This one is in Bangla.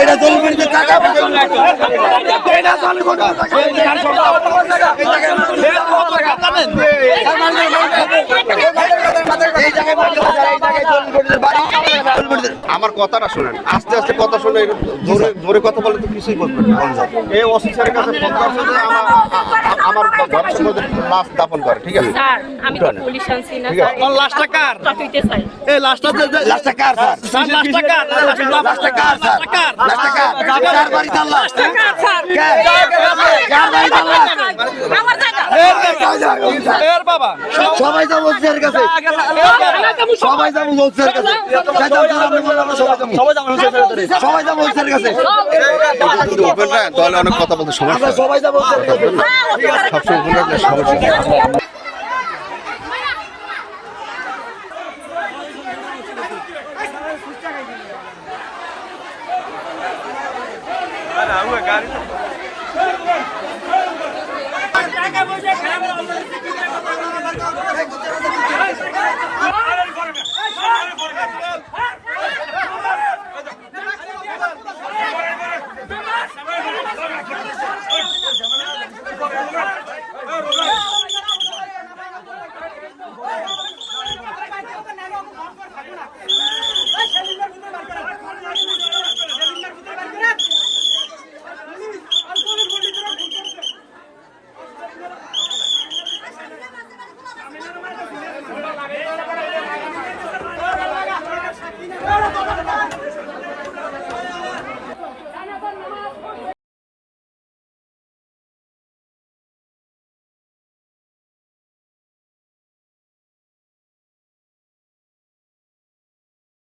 এটা জলপাইতে টাকা এটা আমার কথাটা শোনেন, আস্তে আস্তে কথা শুনে জোরে কথা বলে তো কিছুই বলবেন না। এই অফিসারের কাছে ফোন করছে যে আমার ঘরের সম্বন্ধে লাশ দাপন করে, ঠিক আছে? স্যার আমি তো পুলিশ আনছি না স্যার। কোন লাশটা কার? চাকরিতে চাই। এই লাশটা লাশটা কার স্যার? স্যার লাশটা কার? লাশটা কার স্যার? লাশটা কার? কার বাড়ি তার লাশ? কার স্যার? কার বাড়ি তার লাশ? আমার জায়গা। এর বাবা সবাই যাবো অফিসারের কাছে, সবাই যাবো অফিসারের কাছে, সবাই যাবো অফিসারের কাছে, যদি ওপেন রাখেন তাহলে অনেক কথা বলতে সমস্যা হয়। সবাই যাবো অফিসারের কাছে। সবসময় ওপেন রাখলে সমস্যা হয়।